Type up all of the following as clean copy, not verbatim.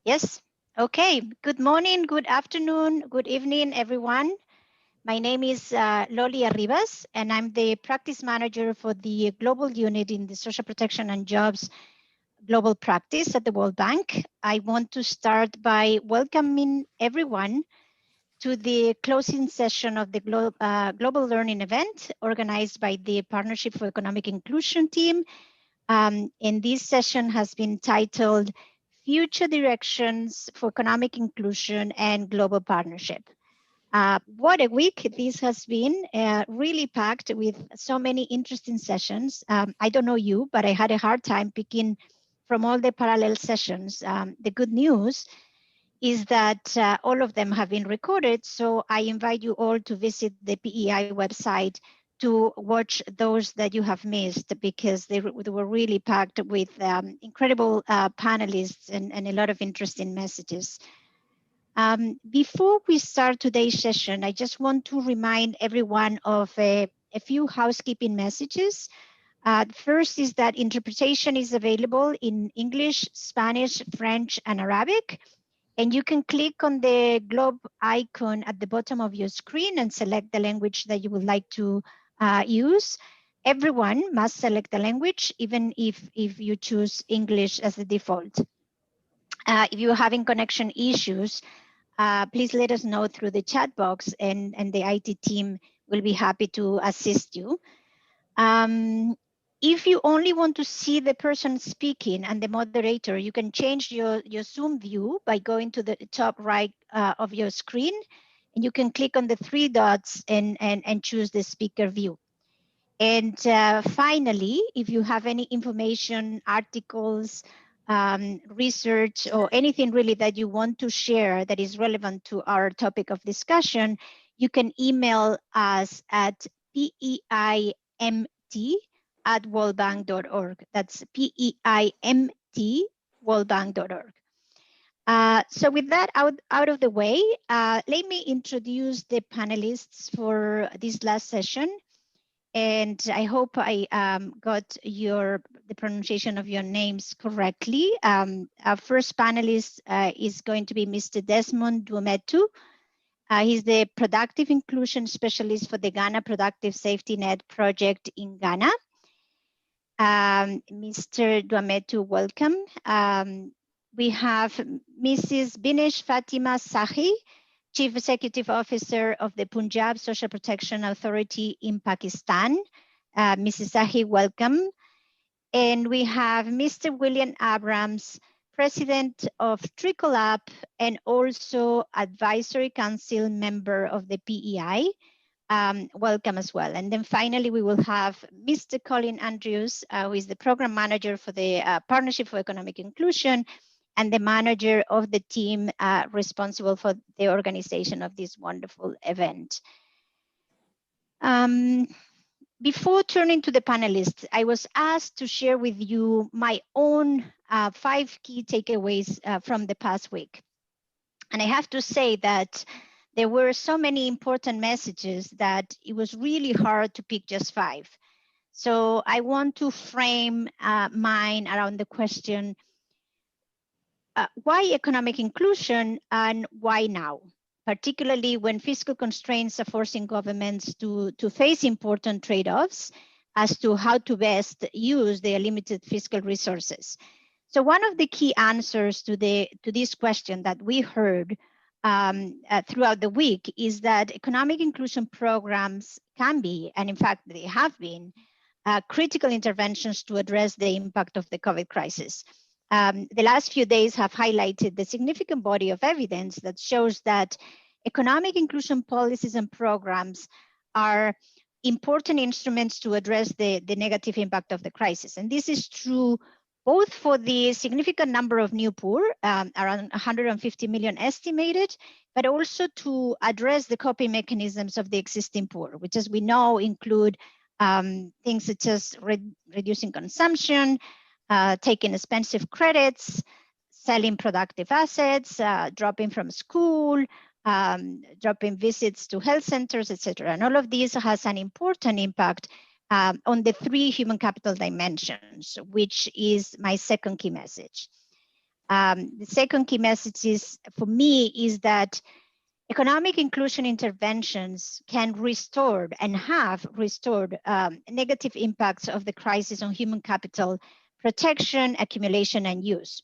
Yes. Okay. Good morning, good afternoon, good evening, everyone. My name is Loli Arribas, and I'm the practice manager for the global unit in the Social Protection and Jobs Global Practice at the World Bank. I want to start by welcoming everyone to the closing session of the Global Learning event organized by the Partnership for Economic Inclusion team. And this session has been titled Future Directions for Economic Inclusion and Global Partnership. What a week this has been, really packed with so many interesting sessions. I don't know you, but I had a hard time picking from all the parallel sessions. The good news is that all of them have been recorded, so I invite you all to visit the PEI website to watch those that you have missed, because they were really packed with incredible panelists and a lot of interesting messages. Before we start today's session, I just want to remind everyone of a few housekeeping messages. First is that interpretation is available in English, Spanish, French, and Arabic. And you can click on the globe icon at the bottom of your screen and select the language that you would like to use. Everyone must select the language, even if you choose English as the default. If you're having connection issues, please let us know through the chat box, and the IT team will be happy to assist you. If you only want to see the person speaking and the moderator, you can change your Zoom view by going to the top right of your screen, and you can click on the three dots and choose the speaker view. And finally, if you have any information, articles, research, or anything really that you want to share that is relevant to our topic of discussion, you can email us at PEIMT@worldbank.org. That's PEIMT@worldbank.org. So with that out of the way, let me introduce the panelists for this last session. And I hope I got the pronunciation of your names correctly. Our first panelist is going to be Mr. Desmond Duametu. He's the Productive Inclusion Specialist for the Ghana Productive Safety Net Project in Ghana. Mr. Duametu, welcome. We have Mrs. Benish Fatimah Sahi, Chief Executive Officer of the Punjab Social Protection Authority in Pakistan. Mrs. Sahi, welcome. And we have Mr. William Abrams, President of Trickle and also Advisory Council member of the PEI. Welcome as well. And then finally, we will have Mr. Colin Andrews, who is the Program Manager for the Partnership for Economic Inclusion and the manager of the team responsible for the organization of this wonderful event. Before turning to the panelists, I was asked to share with you my own 5 key takeaways from the past week. And I have to say that there were so many important messages that it was really hard to pick just 5. So I want to frame mine around the question, why economic inclusion and why now? Particularly when fiscal constraints are forcing governments to face important trade-offs as to how to best use their limited fiscal resources. So one of the key answers to this question that we heard throughout the week is that economic inclusion programs can be, and in fact they have been, critical interventions to address the impact of the COVID crisis. The last few days have highlighted the significant body of evidence that shows that economic inclusion policies and programs are important instruments to address the negative impact of the crisis. And this is true both for the significant number of new poor, around 150 million estimated, but also to address the coping mechanisms of the existing poor, which, as we know, include things such as reducing consumption, taking expensive credits, selling productive assets, dropping from school, dropping visits to health centers, etc. And all of these has an important impact on the 3 human capital dimensions, which is my second key message. The second key message is, for me, is that economic inclusion interventions can restore and have restored negative impacts of the crisis on human capital protection, accumulation, and use,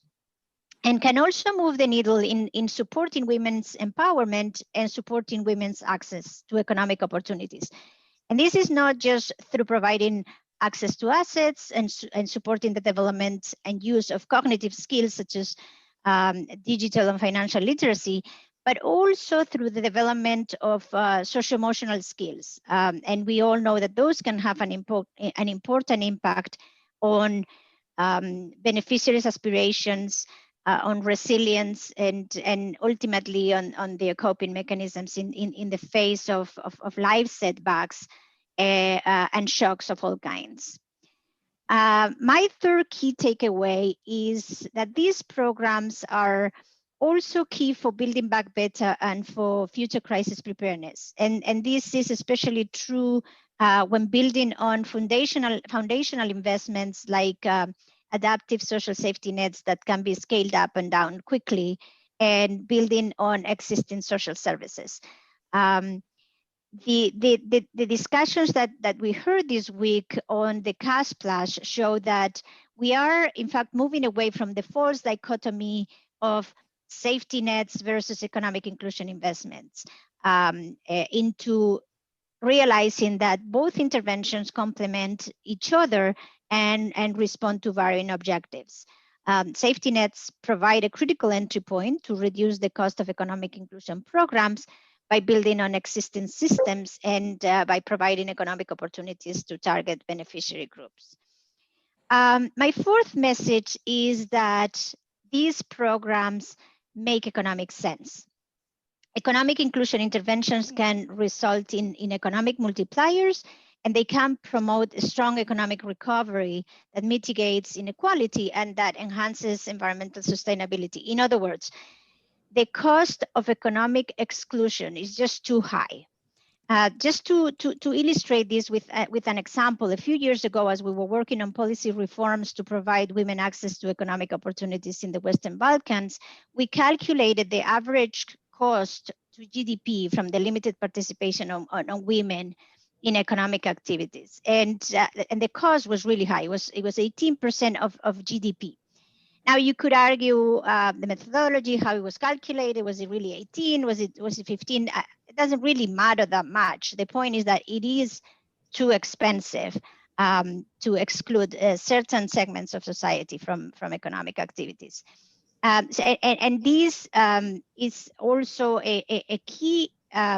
and can also move the needle in supporting women's empowerment and supporting women's access to economic opportunities. And this is not just through providing access to assets and supporting the development and use of cognitive skills such as digital and financial literacy, but also through the development of socio-emotional skills. And we all know that those can have an important impact on beneficiaries' aspirations, on resilience, and ultimately on their coping mechanisms in the face of life setbacks and shocks of all kinds. My third key takeaway is that these programs are also key for building back better and for future crisis preparedness. And this is especially true when building on foundational investments like adaptive social safety nets that can be scaled up and down quickly, and building on existing social services. The discussions that we heard this week on the cash splash show that we are, in fact, moving away from the false dichotomy of safety nets versus economic inclusion investments into realizing that both interventions complement each other and respond to varying objectives. Safety nets provide a critical entry point to reduce the cost of economic inclusion programs by building on existing systems and by providing economic opportunities to target beneficiary groups. My fourth message is that these programs make economic sense. Economic inclusion interventions can result in economic multipliers, and they can promote a strong economic recovery that mitigates inequality and that enhances environmental sustainability. In other words, the cost of economic exclusion is just too high. Just to illustrate this with an example, a few years ago, as we were working on policy reforms to provide women access to economic opportunities in the Western Balkans, we calculated the average cost to GDP from the limited participation on women in economic activities, and the cost was really high. It was 18% of GDP. Now you could argue the methodology, how it was calculated. Was it really 18? Was it 15? It doesn't really matter that much. The point is that it is too expensive to exclude certain segments of society from economic activities. And this is also a key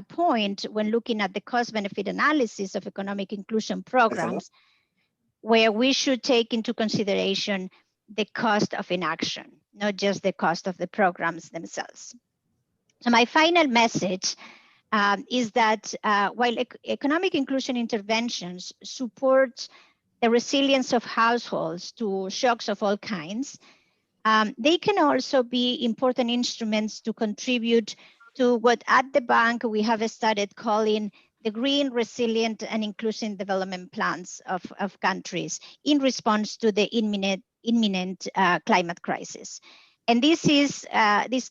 point when looking at the cost-benefit analysis of economic inclusion programs, where we should take into consideration the cost of inaction, not just the cost of the programs themselves. So my final message is that while economic inclusion interventions support the resilience of households to shocks of all kinds, they can also be important instruments to contribute to what at the bank we have started calling the green, resilient, and inclusive development plans of countries in response to the imminent climate crisis. And this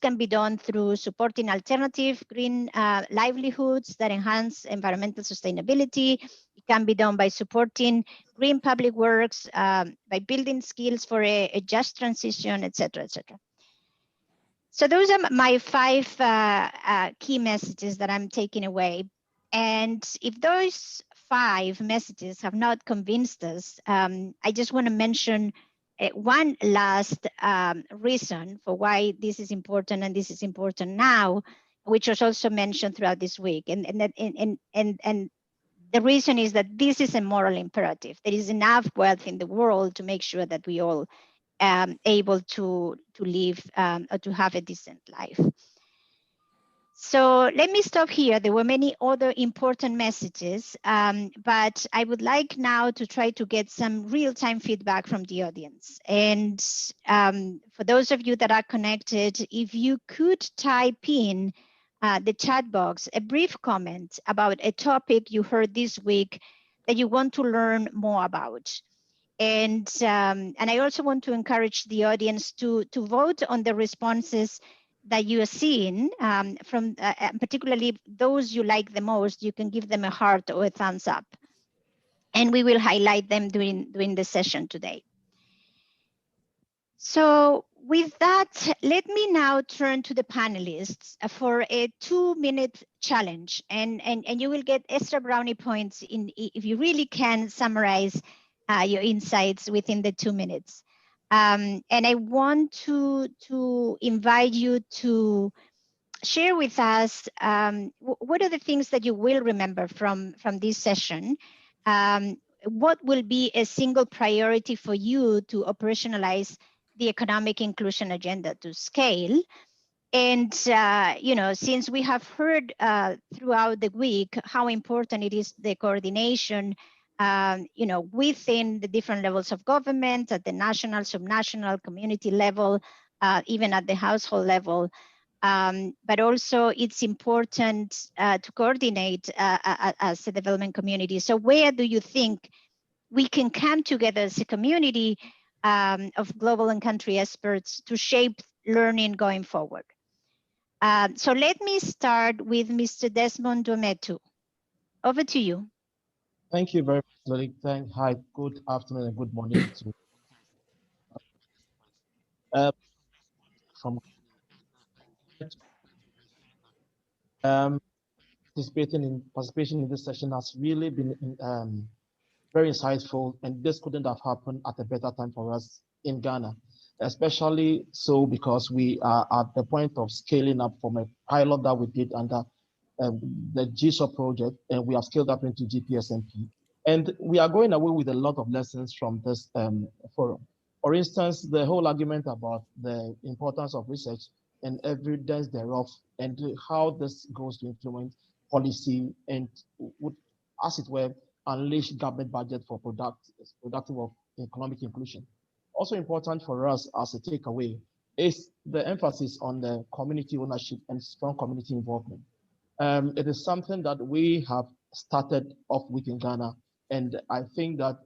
can be done through supporting alternative green livelihoods that enhance environmental sustainability. It can be done by supporting green public works, by building skills for a just transition, et cetera, et cetera. So those are my 5 key messages that I'm taking away. And if those 5 messages have not convinced us, I just want to mention one last reason for why this is important, and this is important now, which was also mentioned throughout this week. And the reason is that this is a moral imperative. There is enough wealth in the world to make sure that we all able to live or to have a decent life. So let me stop here. There were many other important messages, but I would like now to try to get some real-time feedback from the audience. And for those of you that are connected, if you could type in the chat box a brief comment about a topic you heard this week that you want to learn more about. And I also want to encourage the audience to vote on the responses that you are seeing, from particularly those you like the most. You can give them a heart or a thumbs up, and we will highlight them during the session today. So with that, let me now turn to the panelists for a 2-minute challenge, and you will get extra brownie points if you really can summarize your insights within the 2 minutes. And I want to invite you to share with us what are the things that you will remember from this session. What will be a single priority for you to operationalize the economic inclusion agenda to scale? And since we have heard throughout the week how important it is, the coordination within the different levels of government, at the national, subnational, community level, even at the household level. But also it's important to coordinate as a development community. So where do you think we can come together as a community of global and country experts to shape learning going forward? So let me start with Mr. Desmond Duametu. Over to you. Thank you very much, Loli. Hi, good afternoon and good morning to from participation in this session has really been very insightful, and this couldn't have happened at a better time for us in Ghana, especially so because we are at the point of scaling up from a pilot that we did under the GSOP project, and we have scaled up into GPSNP. And we are going away with a lot of lessons from this forum. For instance, the whole argument about the importance of research and evidence thereof, and how this goes to influence policy and would, as it were, unleash government budget for productive of economic inclusion. Also important for us as a takeaway is the emphasis on the community ownership and strong community involvement. It is something that we have started off with in Ghana, and I think that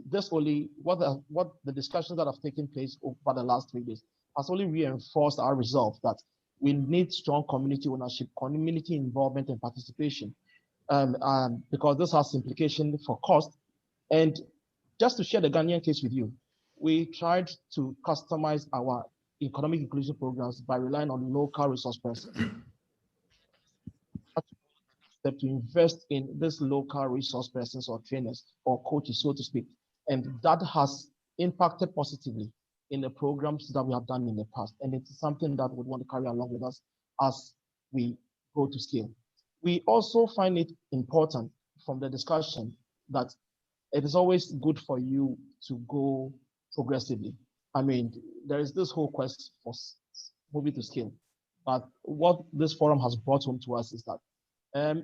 this only what the discussions that have taken place over the last 3 days has only reinforced our resolve that we need strong community ownership, community involvement, and participation, because this has implications for cost. And just to share the Ghanaian case with you, we tried to customize our economic inclusion programs by relying on local resource persons to invest in this local resource persons or trainers or coaches, so to speak. And that has impacted positively in the programs that we have done in the past. And it's something that we want to carry along with us as we go to scale. We also find it important from the discussion that it is always good for you to go progressively. I mean, there is this whole quest for moving to scale. But what this forum has brought home to us is that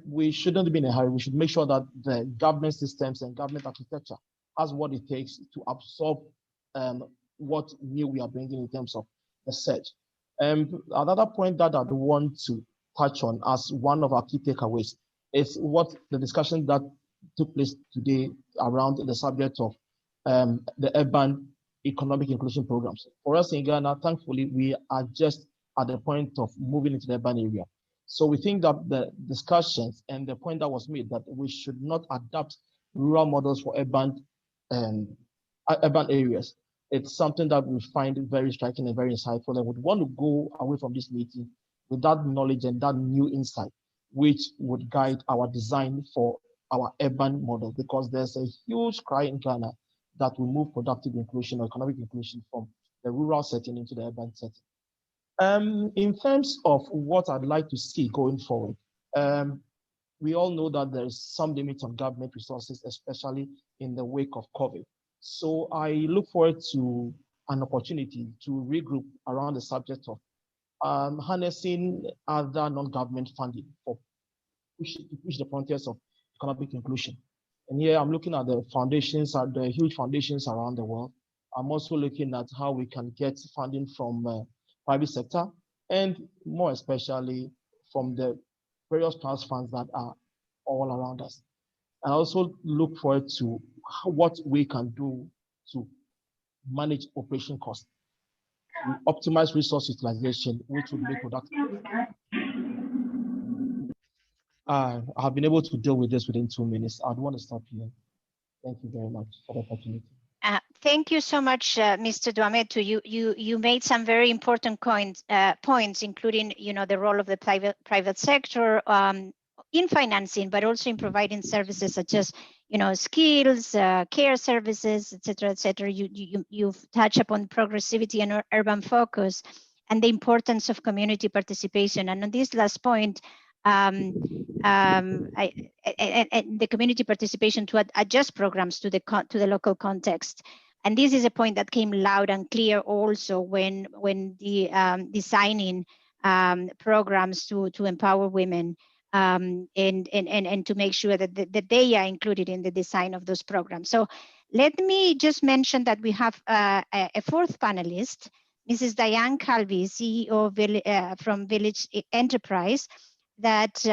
we shouldn't be in a hurry. We should make sure that the government systems and government architecture has what it takes to absorb what new we are bringing in terms of the search. Another point that I want to touch on as one of our key takeaways is what the discussion that took place today around the subject of the urban economic inclusion programs. For us in Ghana, thankfully, we are just at the point of moving into the urban area. So we think that the discussions and the point that was made that we should not adapt rural models for urban areas. It's something that we find very striking and very insightful, and would want to go away from this meeting with that knowledge and that new insight, which would guide our design for our urban model, because there's a huge cry in Ghana that we move productive inclusion or economic inclusion from the rural setting into the urban setting. In terms of what I'd like to see going forward, we all know that there's some limits on government resources, especially in the wake of COVID. So I look forward to an opportunity to regroup around the subject of harnessing other non-government funding to push the frontiers of economic inclusion. And here I'm looking at the foundations, the huge foundations around the world. I'm also looking at how we can get funding from private sector, and more especially from the various trust funds that are all around us. I also look forward to what we can do to manage operation costs. We optimize resource utilization, which would make productive. I have been able to deal with this within 2 minutes. I'd want to stop here. Thank you very much for the opportunity. Thank you so much, Mr. Duametu. You made some very important points, including the role of the private sector in financing, but also in providing services such as skills, care services, etc., etc. You've touched upon progressivity and urban focus, and the importance of community participation. And on this last point, and the community participation to adjust programs to the local context. And this is a point that came loud and clear also when the designing programs to empower women and to make sure that they are included in the design of those programs. So let me just mention that we have a fourth panelist, Mrs. Dianne Calvi, CEO from Village Enterprise, that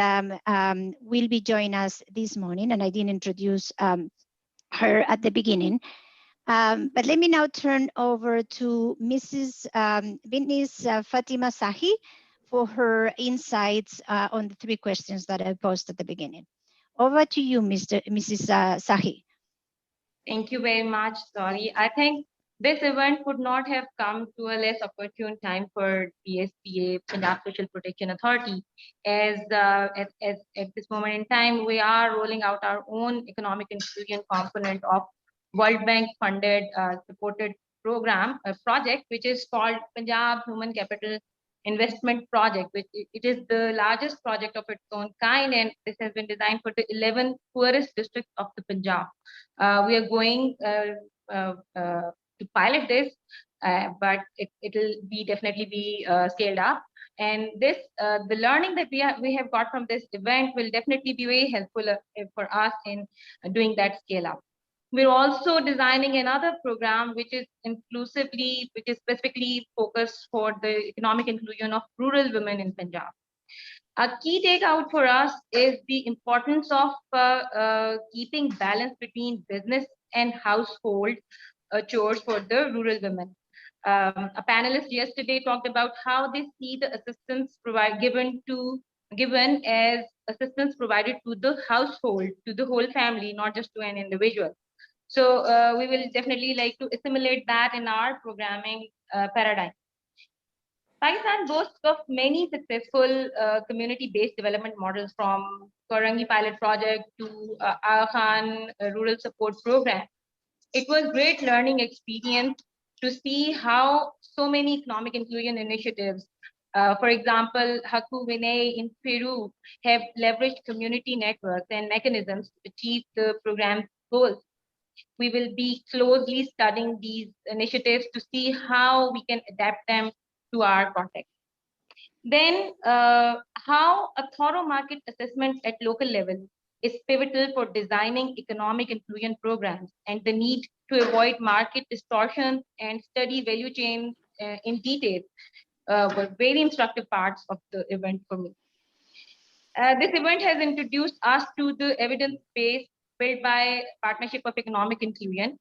will be joining us this morning, and I didn't introduce her at the beginning. But let me now turn over to Mrs. Benish Fatimah Sahi for her insights on the 3 questions that I posed at the beginning. Over to you, Mrs. Sahi. Thank you very much, Loli. I think this event could not have come to a less opportune time for PSPA, Punjab Social Protection Authority, as at this moment in time, we are rolling out our own economic inclusion component of World Bank funded supported program, a project, which is called Punjab Human Capital Investment Project, which it is the largest project of its own kind, and this has been designed for the 11 poorest districts of the Punjab. We are going to pilot this, but it will definitely be scaled up. And this, the learning that we have got from this event will definitely be very helpful for us in doing that scale up. We're also designing another program which is specifically focused for the economic inclusion of rural women in Punjab. A key takeout for us is the importance of keeping balance between business and household chores for the rural women. A panelist yesterday talked about how they see the assistance given as assistance provided to the household, to the whole family, not just to an individual. So we will definitely like to assimilate that in our programming paradigm. Pakistan boasts of many successful community-based development models, from Korangi Pilot Project to Aga Khan Rural Support Program. It was great learning experience to see how so many economic inclusion initiatives, for example, Haku Vinay in Peru, have leveraged community networks and mechanisms to achieve the program's goals. We will be closely studying these initiatives to see how we can adapt them to our context. Then how a thorough market assessment at local level is pivotal for designing economic inclusion programs, and the need to avoid market distortions and study value chain in detail were very instructive parts of the event for me. This event has introduced us to the evidence base built by Partnership of Economic Inclusion.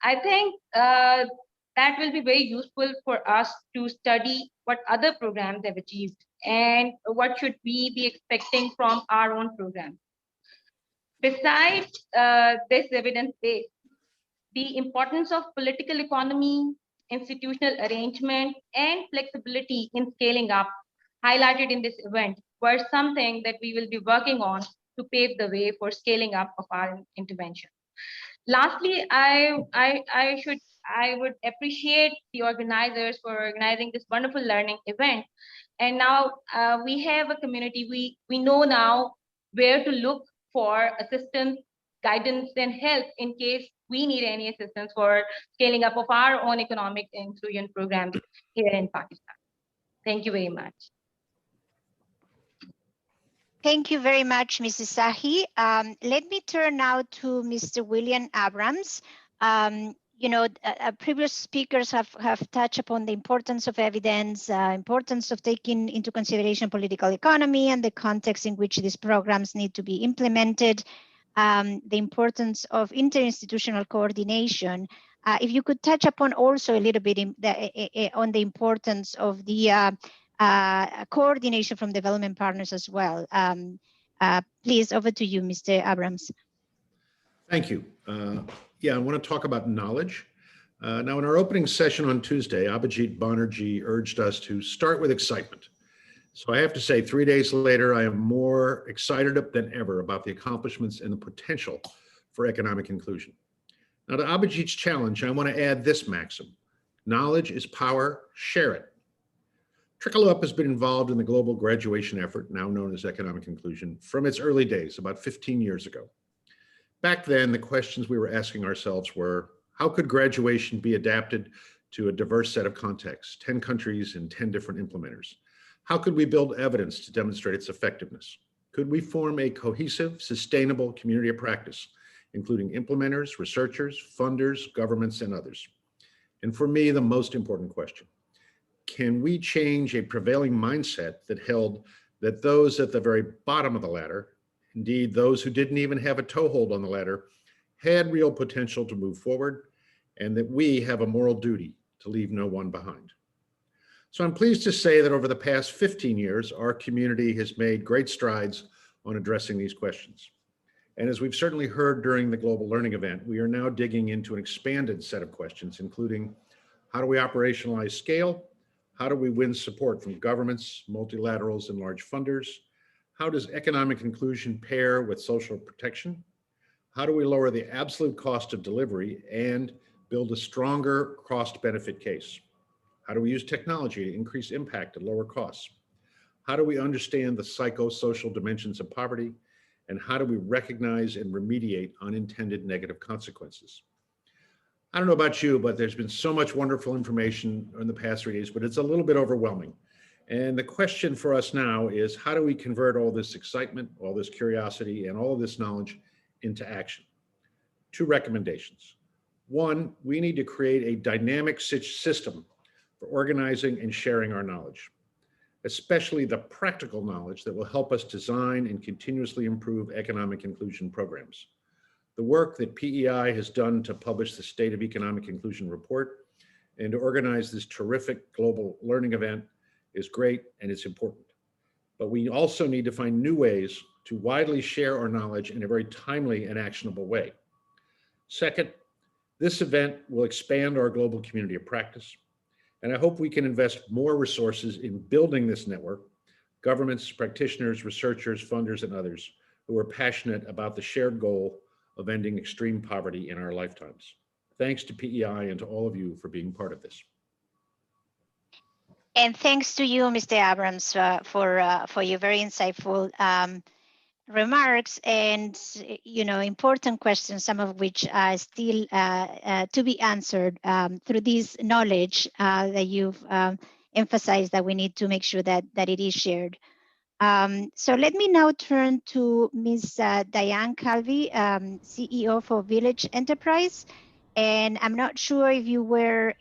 I think that will be very useful for us to study what other programs have achieved and what should we be expecting from our own program. Besides this evidence base, the importance of political economy, institutional arrangement, and flexibility in scaling up highlighted in this event were something that we will be working on to pave the way for scaling up of our intervention. Lastly, I would appreciate the organizers for organizing this wonderful learning event. And now we have a community, we know now where to look for assistance, guidance, and help in case we need any assistance for scaling up of our own economic inclusion programs here in Pakistan. Thank you very much. Thank you very much, Mrs. Sahi. Let me turn now to Mr. William Abrams. Previous speakers have touched upon the importance of evidence, importance of taking into consideration political economy and the context in which these programs need to be implemented, the importance of interinstitutional coordination, If you could touch upon also a little bit on the importance of the coordination from development partners as well. Please, over to you, Mr. Abrams. Thank you. Yeah, I want to talk about knowledge. Now, in our opening session on Tuesday, Abhijit Banerjee urged us to start with excitement. So I have to say, 3 days later, I am more excited than ever about the accomplishments and the potential for economic inclusion. Now, to Abhijit's challenge, I want to add this maxim: knowledge is power, share it. Trickle Up has been involved in the global graduation effort, now known as economic inclusion, from its early days, about 15 years ago. Back then, the questions we were asking ourselves were, how could graduation be adapted to a diverse set of contexts, 10 countries and 10 different implementers? How could we build evidence to demonstrate its effectiveness? Could we form a cohesive, sustainable community of practice, including implementers, researchers, funders, governments, and others? And for me, the most important question: can we change a prevailing mindset that held that those at the very bottom of the ladder, indeed those who didn't even have a toehold on the ladder, had real potential to move forward, and that we have a moral duty to leave no one behind? So I'm pleased to say that over the past 15 years, our community has made great strides on addressing these questions. And as we've certainly heard during the Global Learning event, we are now digging into an expanded set of questions, including how do we operationalize scale? How do we win support from governments, multilaterals, and large funders? How does economic inclusion pair with social protection? How do we lower the absolute cost of delivery and build a stronger cost-benefit case? How do we use technology to increase impact and lower costs? How do we understand the psychosocial dimensions of poverty? And how do we recognize and remediate unintended negative consequences? I don't know about you, but there's been so much wonderful information in the past 3 days, but it's a little bit overwhelming. And the question for us now is, how do we convert all this excitement, all this curiosity, and all of this knowledge into action? 2 recommendations. 1, we need to create a dynamic system for organizing and sharing our knowledge, especially the practical knowledge that will help us design and continuously improve economic inclusion programs. The work that PEI has done to publish the State of Economic Inclusion report and to organize this terrific global learning event is great, and it's important. But we also need to find new ways to widely share our knowledge in a very timely and actionable way. Second, this event will expand our global community of practice, and I hope we can invest more resources in building this network, governments, practitioners, researchers, funders, and others who are passionate about the shared goal of ending extreme poverty in our lifetimes. Thanks to PEI and to all of you for being part of this. And thanks to you, Mr. Abrams, for your very insightful remarks and important questions, some of which are still to be answered through this knowledge that you've emphasized that we need to make sure that it is shared. So let me now turn to Ms. Dianne Calvi, CEO for Village Enterprise. And I'm not sure if you were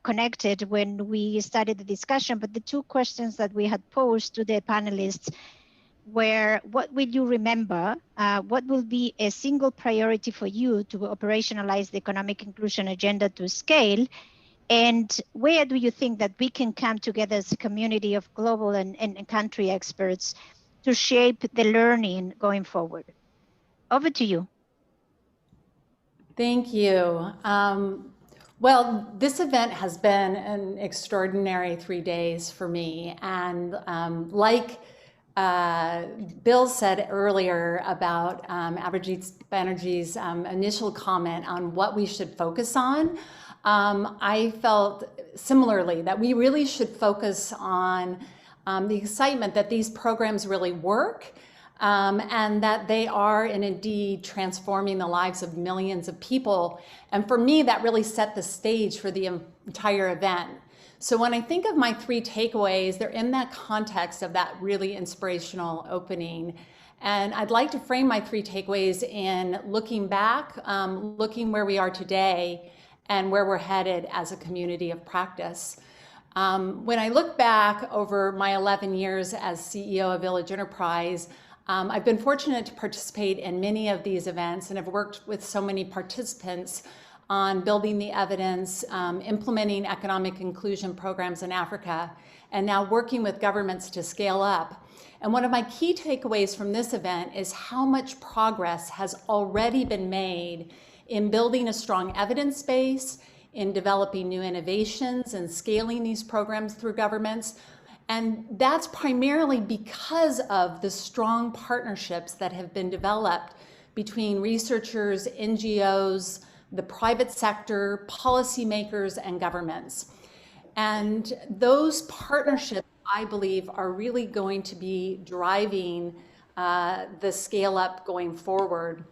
connected when we started the discussion, but the 2 questions that we had posed to the panelists were, what will you remember? What will be a single priority for you to operationalize the economic inclusion agenda to scale? And where do you think that we can come together as a community of global and country experts to shape the learning going forward? Over to you. Thank you. Well, this event has been an extraordinary 3 days for me. And like Bill said earlier about Abhijit Banerjee's initial comment on what we should focus on, I felt similarly that we really should focus on the excitement that these programs really work, and that they are indeed transforming the lives of millions of people. And for me, that really set the stage for the entire event. So when I think of my 3 takeaways, they're in that context of that really inspirational opening. And I'd like to frame my 3 takeaways in looking back, looking where we are today, and where we're headed as a community of practice. When I look back over my 11 years as CEO of Village Enterprise, I've been fortunate to participate in many of these events and have worked with so many participants on building the evidence, implementing economic inclusion programs in Africa, and now working with governments to scale up. And one of my key takeaways from this event is how much progress has already been made in building a strong evidence base, in developing new innovations and scaling these programs through governments. And that's primarily because of the strong partnerships that have been developed between researchers, NGOs, the private sector, policymakers, and governments. And those partnerships, I believe, are really going to be driving the scale up going forward.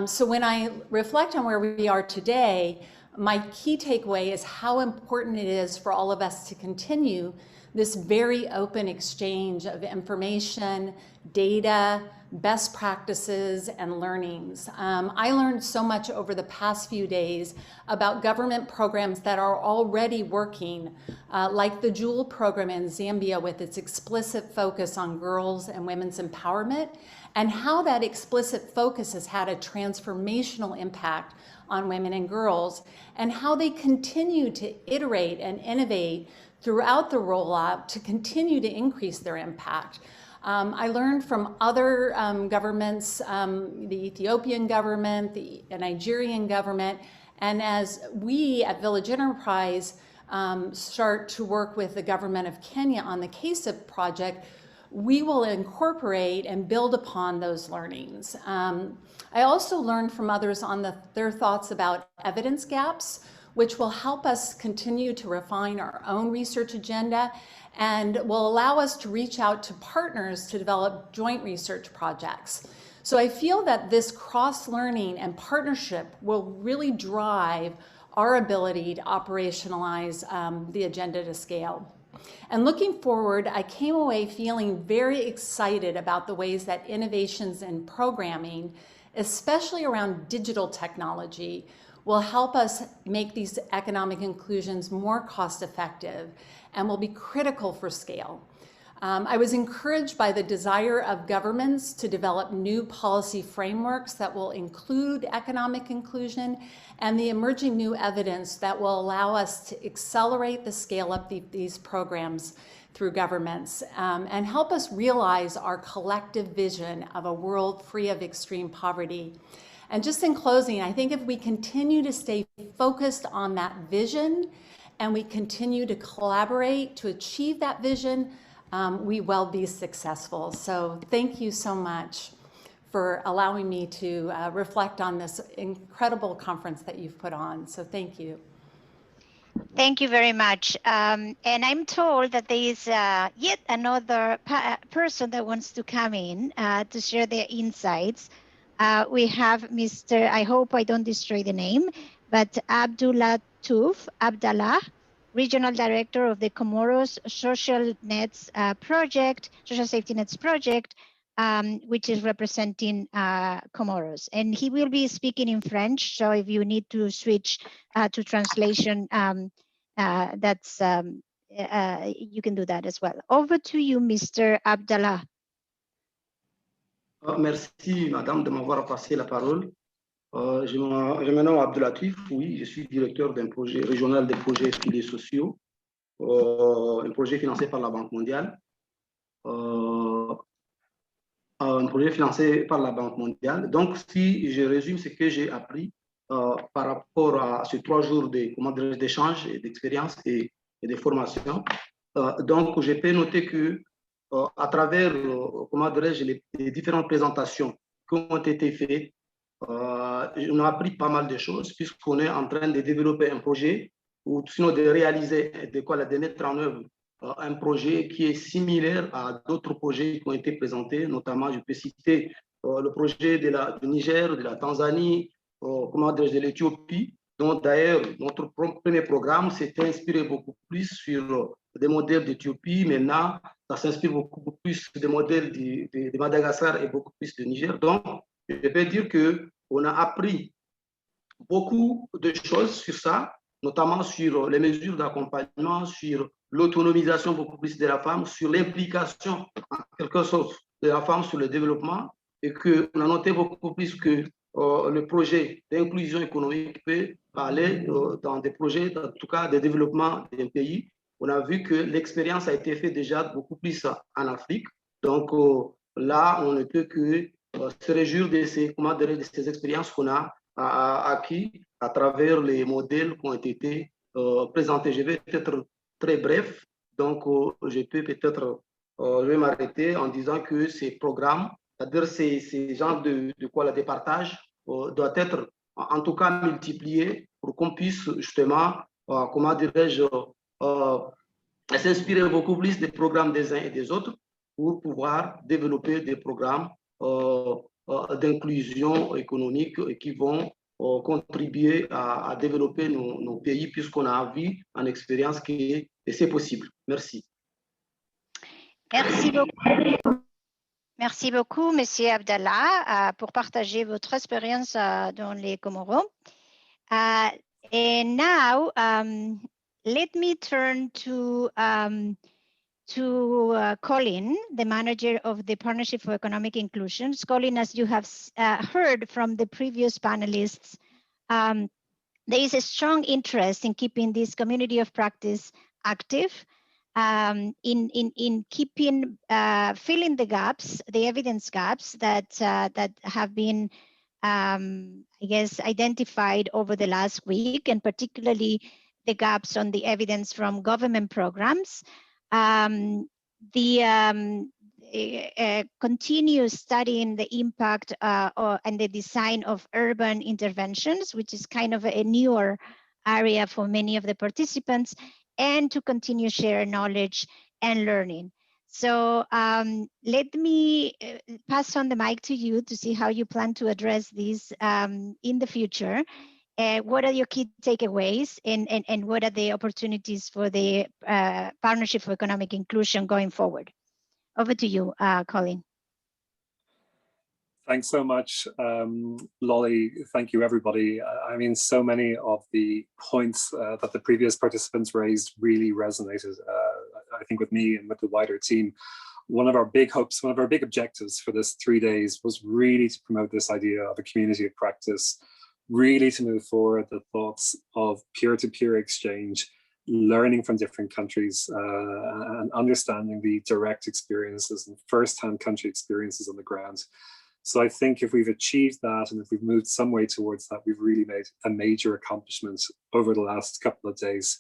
So when I reflect on where we are today, my key takeaway is how important it is for all of us to continue this very open exchange of information, data, best practices, and learnings. I learned so much over the past few days about government programs that are already working, like the Jewel program in Zambia with its explicit focus on girls and women's empowerment, and how that explicit focus has had a transformational impact on women and girls, and how they continue to iterate and innovate throughout the rollout to continue to increase their impact. I learned from other governments, the Ethiopian government, the Nigerian government, and as we at Village Enterprise start to work with the government of Kenya on the CASEP project, we will incorporate and build upon those learnings. I also learned from others on their thoughts about evidence gaps, which will help us continue to refine our own research agenda and will allow us to reach out to partners to develop joint research projects. So I feel that this cross-learning and partnership will really drive our ability to operationalize the agenda to scale. And looking forward, I came away feeling very excited about the ways that innovations in programming, especially around digital technology, will help us make these economic inclusions more cost-effective and will be critical for scale. I was encouraged by the desire of governments to develop new policy frameworks that will include economic inclusion and the emerging new evidence that will allow us to accelerate the scale up these programs through governments and help us realize our collective vision of a world free of extreme poverty. And just in closing, I think if we continue to stay focused on that vision and we continue to collaborate to achieve that vision, we will be successful. So thank you so much for allowing me to reflect on this incredible conference that you've put on. So thank you. Thank you very much. And I'm told that there is yet another person that wants to come in to share their insights. We have Mr., I hope I don't destroy the name, but Abdallah, Regional Director of the Comoros Social Nets Project, Social Safety Nets Project, which is representing Comoros. And he will be speaking in French, so if you need to switch to translation, that's you can do that as well. Over to you, Mr. Abdallah. Merci, Madame, de m'avoir passé la parole. Je me nomme Abdallah, oui, je suis directeur d'un projet régional des projets filets sociaux, un projet financé par la Banque mondiale. Un projet financé par la Banque mondiale. Donc, si je résume ce que j'ai appris par rapport à ces 3 jours d'échange et d'expérience et de formation, donc je peux noter que à travers les différentes présentations qui ont été faites, on a appris pas mal de choses puisqu'on est en train de développer un projet ou sinon de réaliser, de mettre en œuvre un projet qui est similaire à d'autres projets qui ont été présentés, notamment je peux citer le projet du Niger, de la Tanzanie, de l'Éthiopie, dont d'ailleurs notre premier programme s'est inspiré beaucoup plus sur des modèles d'Éthiopie. Maintenant, ça s'inspire beaucoup plus des modèles de Madagascar et beaucoup plus de Niger. Donc, je peux dire qu'on a appris beaucoup de choses sur ça, notamment sur les mesures d'accompagnement, sur l'autonomisation beaucoup plus de la femme, sur l'implication en quelque sorte de la femme sur le développement et qu'on a noté beaucoup plus que le projet d'inclusion économique peut aller dans des projets, en tout cas de développement d'un pays. On a vu que l'expérience a été faite déjà beaucoup plus en Afrique. Donc là, on ne peut que se réjouir de ces expériences qu'on a acquis à travers les modèles qui ont été présentés. Je vais être très bref. Donc, je peux peut-être je vais m'arrêter en disant que ces programmes, c'est-à-dire ces genres de partage, doivent être en tout cas multipliés pour qu'on puisse justement, comment dirais-je, s'inspirer beaucoup plus des programmes des uns et des autres pour pouvoir développer des programmes d'inclusion économique qui vont contribuer à développer nos pays puisqu'on a vu en expérience que c'est possible. Merci. Merci beaucoup. Merci beaucoup, Monsieur Abdallah, pour partager votre expérience dans les Comoros. And now, let me turn to Colin, the manager of the Partnership for Economic Inclusion. Colin, as you have heard from the previous panelists, there is a strong interest in keeping this community of practice active, in keeping filling the gaps, the evidence gaps that have been, I guess, identified over the last week, and particularly the gaps on the evidence from government programs. Continue studying the impact and the design of urban interventions, which is kind of a newer area for many of the participants, and to continue share knowledge and learning. So let me pass on the mic to you to see how you plan to address this in the future. What are your key takeaways, and what are the opportunities for the Partnership for Economic Inclusion going forward? Over to you, Colin. Thanks so much, Loli. Thank you, everybody. I mean, so many of the points that the previous participants raised really resonated, I think, with me and with the wider team. One of our big hopes, one of our big objectives for this 3 days was really to promote this idea of a community of practice, really to move forward the thoughts of peer-to-peer exchange, learning from different countries, and understanding the direct experiences and first-hand country experiences on the ground. So I think if we've achieved that, and if we've moved some way towards that, we've really made a major accomplishment over the last couple of days.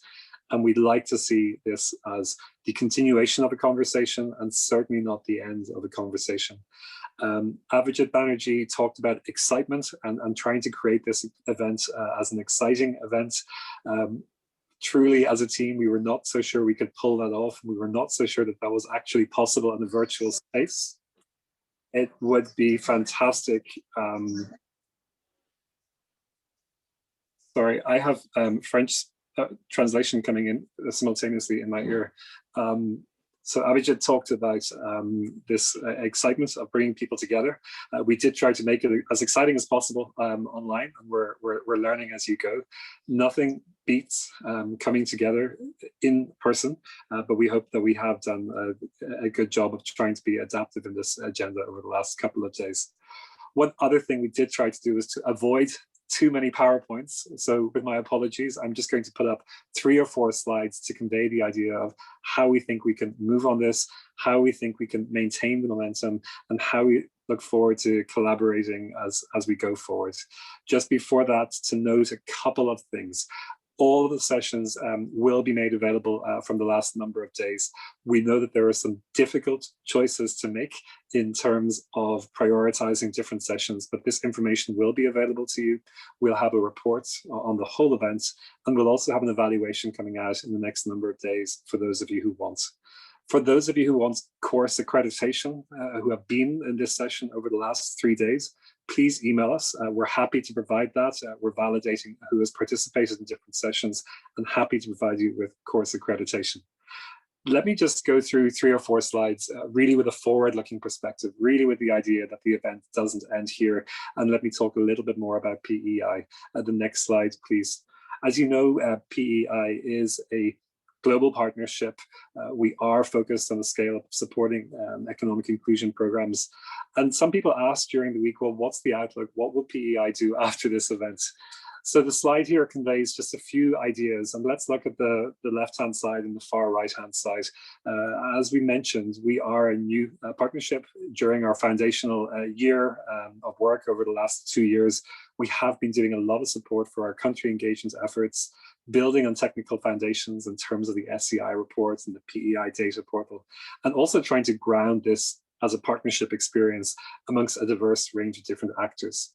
And we'd like to see this as the continuation of a conversation, and certainly not the end of a conversation. Abhijit Banerjee talked about excitement and trying to create this event as an exciting event. Truly, as a team, we were not so sure we could pull that off. We were not so sure that that was actually possible in a virtual space. It would be fantastic. Sorry, I have French translation coming in simultaneously in my ear. So Abhijit talked about this excitement of bringing people together. We did try to make it as exciting as possible online, and we're learning as you go. Nothing beats coming together in person, but we hope that we have done a good job of trying to be adaptive in this agenda over the last couple of days. One other thing we did try to do is to avoid too many PowerPoints. So with my apologies, I'm just going to put up 3 or 4 slides to convey the idea of how we think we can move on this, how we think we can maintain the momentum, and how we look forward to collaborating as we go forward. Just before that, to note a couple of things. All of the sessions will be made available from the last number of days. We know that there are some difficult choices to make in terms of prioritizing different sessions, but this information will be available to you. We'll have a report on the whole event, and we'll also have an evaluation coming out in the next number of days for those of you who want. For those of you who want course accreditation, who have been in this session over the last 3 days, please email us. We're happy to provide that. We're validating who has participated in different sessions and happy to provide you with course accreditation. Let me just go through 3 or 4 slides, really with a forward-looking perspective, really with the idea that the event doesn't end here. And let me talk a little bit more about PEI. The next slide, please. As you know, PEI is a global partnership. We are focused on the scale of supporting economic inclusion programs. And some people asked during the week, well, what's the outlook? What will PEI do after this event? So the slide here conveys just a few ideas, and let's look at the left-hand side and the far right-hand side. As we mentioned, we are a new partnership. During our foundational year of work over the last 2 years. We have been doing a lot of support for our country engagement efforts, building on technical foundations in terms of the SCI reports and the PEI data portal, and also trying to ground this as a partnership experience amongst a diverse range of different actors.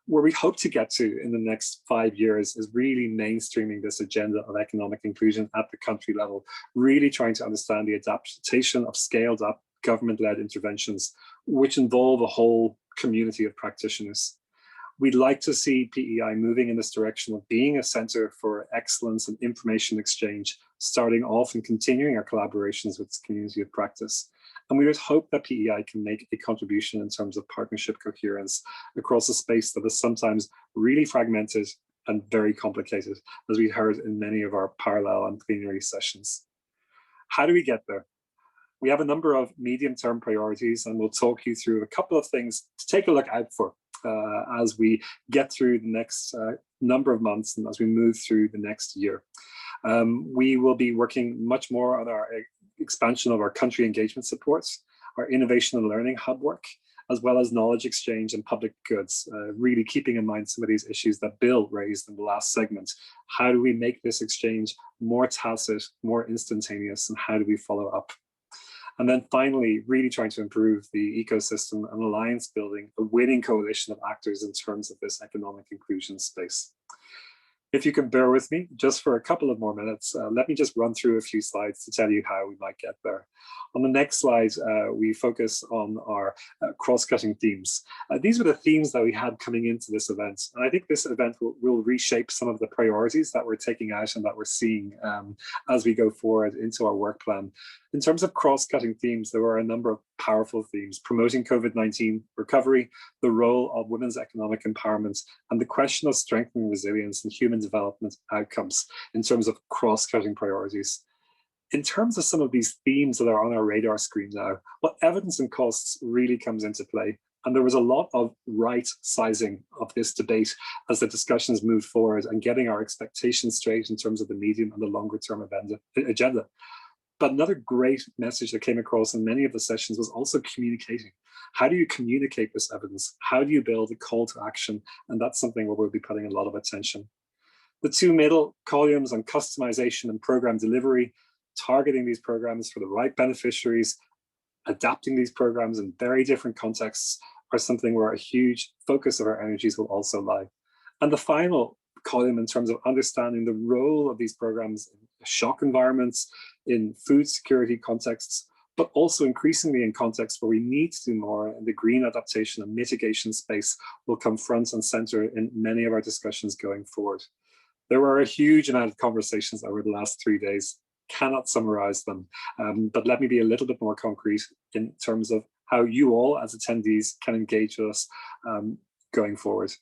Where we hope to get to in the next 5 years is really mainstreaming this agenda of economic inclusion at the country level, really trying to understand the adaptation of scaled up government-led interventions, which involve a whole community of practitioners. We'd like to see PEI moving in this direction of being a center for excellence and information exchange, starting off and continuing our collaborations with this community of practice. And we would hope that PEI can make a contribution in terms of partnership coherence across a space that is sometimes really fragmented and very complicated, as we heard in many of our parallel and plenary sessions. How do we get there? We have a number of medium-term priorities, and we'll talk you through a couple of things to take a look out for as we get through the next number of months and as we move through the next year. We will be working much more on our expansion of our country engagement supports, our innovation and learning hub work, as well as knowledge exchange and public goods, really keeping in mind some of these issues that Bill raised in the last segment. How do we make this exchange more tacit, more instantaneous, and how do we follow up? And then finally, really trying to improve the ecosystem and alliance building, a winning coalition of actors in terms of this economic inclusion space. If you can bear with me just for a couple of more minutes, let me just run through a few slides to tell you how we might get there. On the next slide, we focus on our cross-cutting themes. These were the themes that we had coming into this event. And I think this event will reshape some of the priorities that we're taking out and that we're seeing as we go forward into our work plan. In terms of cross-cutting themes, there were a number of powerful themes: promoting COVID-19 recovery, the role of women's economic empowerment, and the question of strengthening resilience and human development outcomes in terms of cross-cutting priorities. In terms of some of these themes that are on our radar screen now, what evidence and costs really comes into play. And there was a lot of right sizing of this debate as the discussions moved forward and getting our expectations straight in terms of the medium and the longer term agenda. But another great message that came across in many of the sessions was also communicating. How do you communicate this evidence? How do you build a call to action? And that's something where we'll be putting a lot of attention. The two middle columns on customization and program delivery, targeting these programs for the right beneficiaries, adapting these programs in very different contexts are something where a huge focus of our energies will also lie. And the final column in terms of understanding the role of these programs in shock environments, in food security contexts, but also increasingly in contexts where we need to do more in the green adaptation and mitigation space will come front and center in many of our discussions going forward. There were a huge amount of conversations over the last 3 days. Cannot summarize them, but let me be a little bit more concrete in terms of how you all as attendees can engage with us going forward.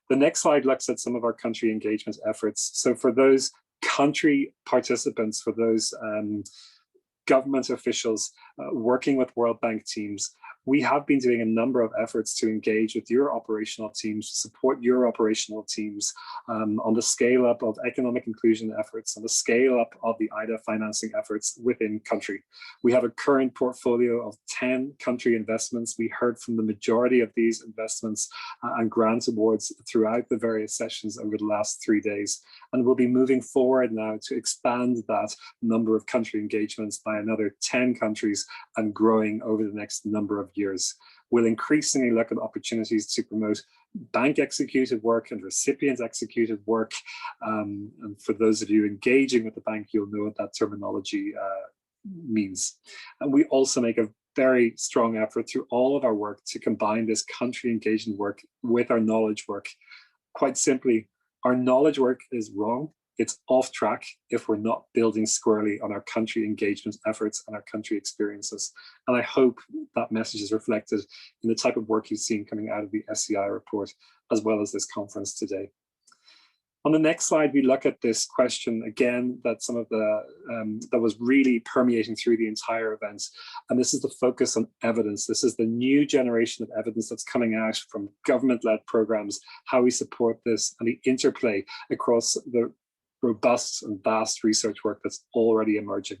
The next slide looks at some of our country engagement efforts. So for those country participants, for those government officials working with World Bank teams, we have been doing a number of efforts to engage with your operational teams, to support your operational teams on the scale up of economic inclusion efforts, on the scale up of the IDA financing efforts within country. We have a current portfolio of 10 country investments. We heard from the majority of these investments and grant awards throughout the various sessions over the last 3 days. And we'll be moving forward now to expand that number of country engagements by another 10 countries and growing over the next number of years. We'll increasingly look at opportunities to promote bank executed work and recipient executed work. And for those of you engaging with the bank, you'll know what that terminology means. And we also make a very strong effort through all of our work to combine this country engagement work with our knowledge work. Quite simply, our knowledge work is wrong. It's off track if we're not building squarely on our country engagement efforts and our country experiences. And I hope that message is reflected in the type of work you've seen coming out of the SCI report, as well as this conference today. On the next slide, we look at this question again, that some of the that was really permeating through the entire event. And this is the focus on evidence. This is the new generation of evidence that's coming out from government-led programs, how we support this, and the interplay across the robust and vast research work that's already emerging.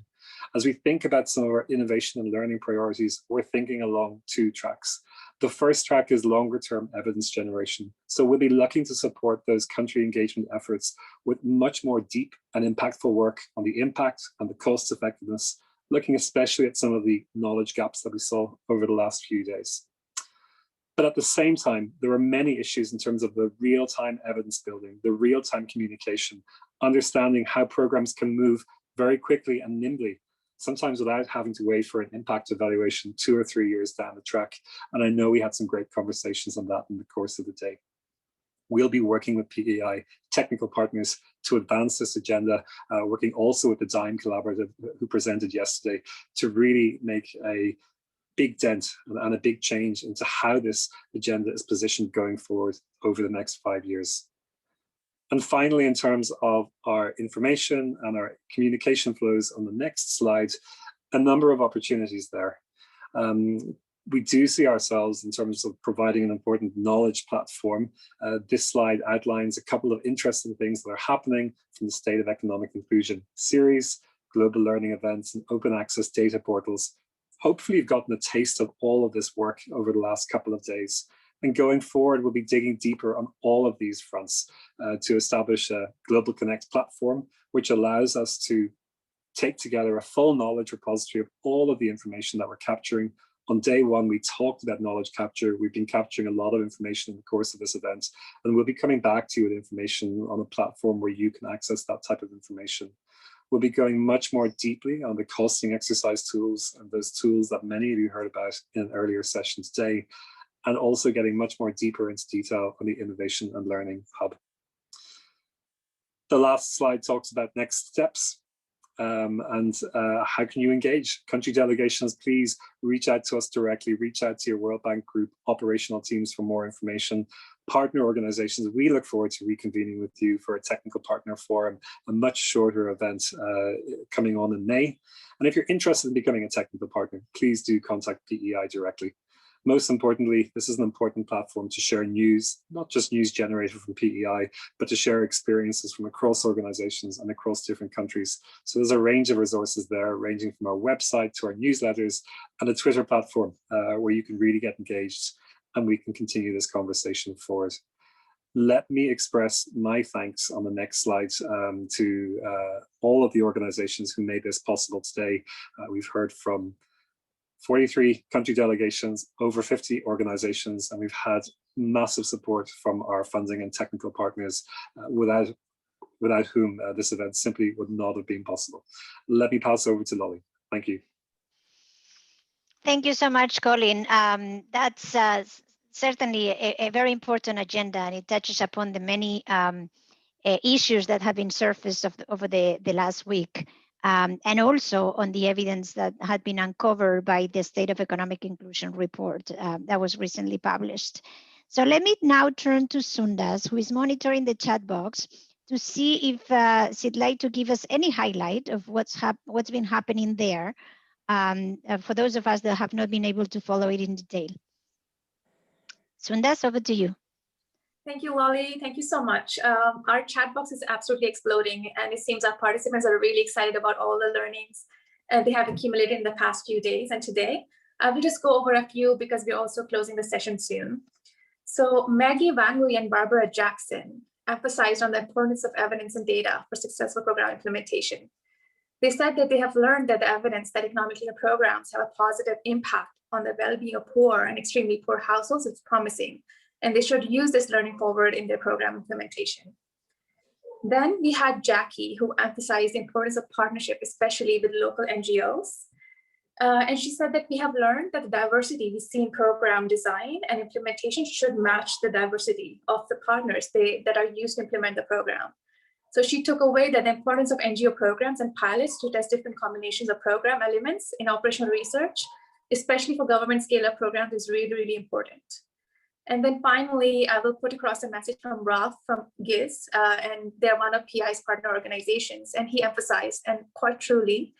As we think about some of our innovation and learning priorities, we're thinking along two tracks. The first track is longer term evidence generation. So we'll be looking to support those country engagement efforts with much more deep and impactful work on the impact and the cost effectiveness, looking especially at some of the knowledge gaps that we saw over the last few days. But at the same time, there are many issues in terms of the real-time evidence building, the real-time communication, understanding how programs can move very quickly and nimbly, sometimes without having to wait for an impact evaluation 2 or 3 years down the track. And I know we had some great conversations on that in the course of the day. We'll be working with PEI technical partners to advance this agenda, working also with the Dianne Collaborative who presented yesterday to really make a big dent and a big change into how this agenda is positioned going forward over the next 5 years. And finally, in terms of our information and our communication flows on the next slide, a number of opportunities there. We do see ourselves in terms of providing an important knowledge platform. This slide outlines a couple of interesting things that are happening from the State of Economic Inclusion series, global learning events, and open access data portals. Hopefully you've gotten a taste of all of this work over the last couple of days. And going forward, we'll be digging deeper on all of these fronts to establish a Global Connect platform, which allows us to take together a full knowledge repository of all of the information that we're capturing. On day one, we talked about knowledge capture. We've been capturing a lot of information in the course of this event, and we'll be coming back to you with information on a platform where you can access that type of information. We'll be going much more deeply on the costing exercise tools and those tools that many of you heard about in an earlier session today, and also getting much more deeper into detail on the Innovation and Learning Hub. The last slide talks about next steps and how can you engage? Country delegations, please reach out to us directly, reach out to your World Bank group, operational teams for more information. Partner organizations, we look forward to reconvening with you for a technical partner forum, a much shorter event coming on in May. And if you're interested in becoming a technical partner, please do contact PEI directly. Most importantly, this is an important platform to share news, not just news generated from PEI, but to share experiences from across organizations and across different countries. So there's a range of resources there, ranging from our website to our newsletters and a Twitter platform where you can really get engaged and we can continue this conversation forward. Let me express my thanks on the next slide to all of the organizations who made this possible today. We've heard from 43 country delegations, over 50 organizations, and we've had massive support from our funding and technical partners without whom this event simply would not have been possible. Let me pass over to Loli. Thank you. Thank you so much, Colin. That's certainly a very important agenda, and it touches upon the many issues that have been surfaced over the last week. And also on the evidence that had been uncovered by the State of Economic Inclusion report that was recently published. So let me now turn to Sundas, who is monitoring the chat box, to see if she'd like to give us any highlight of what's been happening there for those of us that have not been able to follow it in detail. Sundas, over to you. Thank you, Loli. Thank you so much. Our chat box is absolutely exploding, and it seems our participants are really excited about all the learnings they have accumulated in the past few days and today. We'll just go over a few because we're also closing the session soon. So Maggie Vanley and Barbara Jackson emphasized on the importance of evidence and data for successful program implementation. They said that they have learned that the evidence that economically programs have a positive impact on the well-being of poor and extremely poor households is promising, and they should use this learning forward in their program implementation. Then we had Jackie, who emphasized the importance of partnership, especially with local NGOs. And she said that we have learned that the diversity we see in program design and implementation should match the diversity of the partners that are used to implement the program. So she took away that the importance of NGO programs and pilots to test different combinations of program elements in operational research, especially for government scale-up programs, is really, really important. And then finally, I will put across a message from Ralph from GIZ, and they're one of PI's partner organizations. And he emphasized, and quite truly,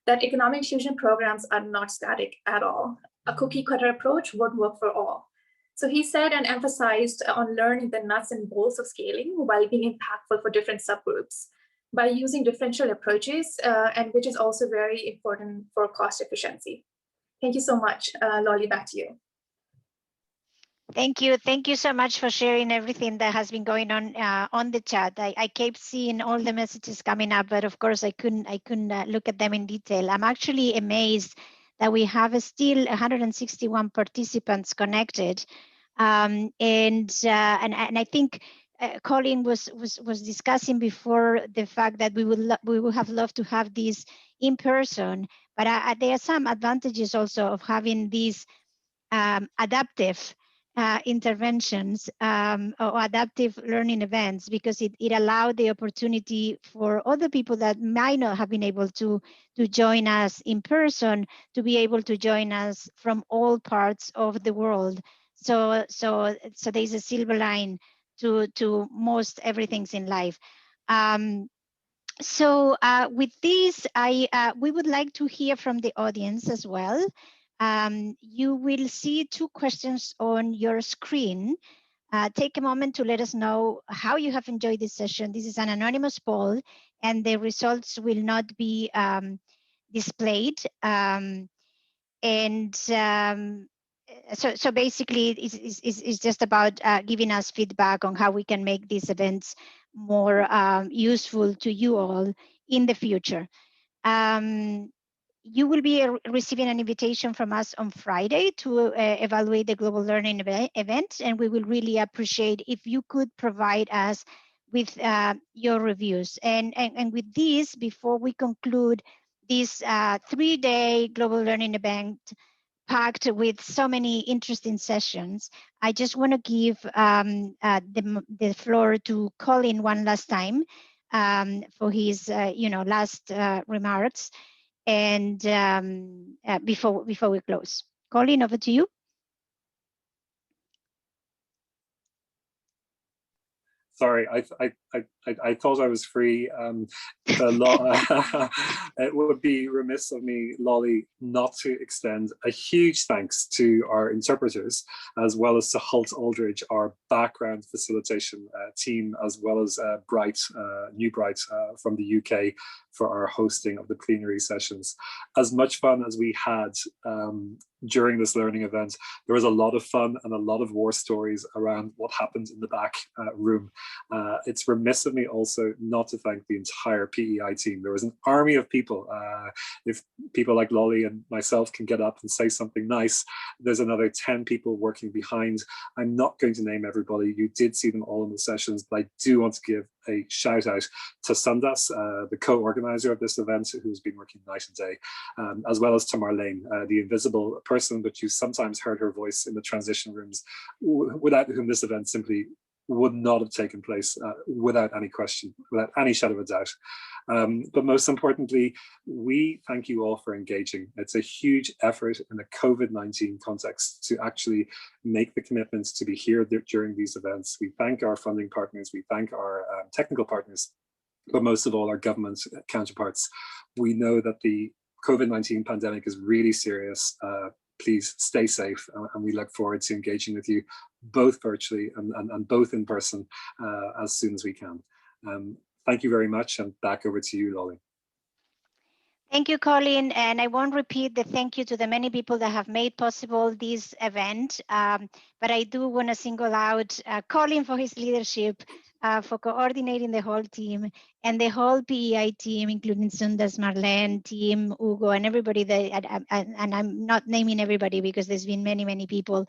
that economic inclusion programs are not static at all. A cookie cutter approach won't work for all. So he said and emphasized on learning the nuts and bolts of scaling while being impactful for different subgroups by using differential approaches, and which is also very important for cost efficiency. Thank you so much. Loli, back to you. Thank you. Thank you so much for sharing everything that has been going on the chat. I kept seeing all the messages coming up, but of course I couldn't look at them in detail. I'm actually amazed that we have still 161 participants connected, and I think Colin was discussing before the fact that we would have loved to have this in person, but there are some advantages also of having these adaptive interventions or adaptive learning events, because it allowed the opportunity for other people that might not have been able to join us in person to be able to join us from all parts of the world. So there's a silver line to most everything's in life. So with this, we would like to hear from the audience as well. You will see 2 questions on your screen. Take a moment to let us know how you have enjoyed this session. This is an anonymous poll, and the results will not be displayed. So basically, it's just about giving us feedback on how we can make these events more useful to you all in the future. You will be receiving an invitation from us on Friday to evaluate the Global Learning event, and we will really appreciate if you could provide us with your reviews. And with this, before we conclude this 3-day Global Learning event packed with so many interesting sessions, I just want to give the floor to Colin one last time for his last remarks. And before we close. Colin, over to you. Sorry, I thought I was free. It would be remiss of me, Loli, not to extend a huge thanks to our interpreters, as well as to Holt Aldridge, our background facilitation team, as well as New Bright from the UK for our hosting of the plenary sessions. As much fun as we had during this learning event, there was a lot of fun and a lot of war stories around what happened in the back room. It's remiss of me also not to thank the entire PEI team. There was an army of people. If people like Loli and myself can get up and say something nice, there's another 10 people working behind. I'm not going to name everybody. You did see them all in the sessions, but I do want to give a shout out to Sundas, the co-organizer of this event, who's been working night and day, as well as to Marlene, the invisible person, but you sometimes heard her voice in the transition rooms, without whom this event simply would not have taken place, without any question, without any shadow of a doubt. But most importantly, we thank you all for engaging. It's a huge effort in the COVID-19 context to actually make the commitments to be here during these events. We thank our funding partners, we thank our technical partners, but most of all our government counterparts. We know that the COVID-19 pandemic is really serious. Please stay safe, and we look forward to engaging with you both virtually and both in person as soon as we can. Thank you very much, and back over to you, Loli. Thank you, Colin. And I won't repeat the thank you to the many people that have made possible this event, but I do want to single out Colin for his leadership, for coordinating the whole team and the whole PEI team, including Sundas, Marlene, team, Hugo, and everybody that, and I'm not naming everybody because there's been many, many people.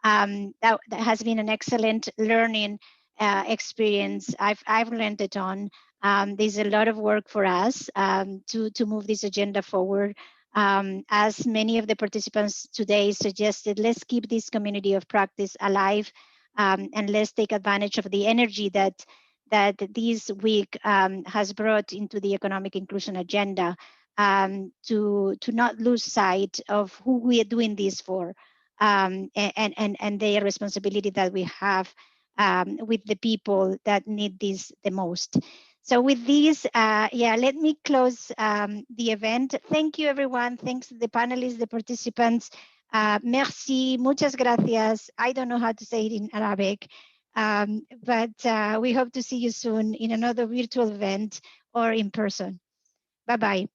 That has been an excellent learning experience. I've learned a ton. There's a lot of work for us to move this agenda forward. As many of the participants today suggested, let's keep this community of practice alive, and let's take advantage of the energy that this week has brought into the economic inclusion agenda, to not lose sight of who we are doing this for. and the responsibility that we have with the people that need this the most. So with this, let me close the event. Thank you, everyone. Thanks to the panelists, the participants. Merci, muchas gracias. I don't know how to say it in Arabic, but we hope to see you soon in another virtual event or in person. Bye-bye.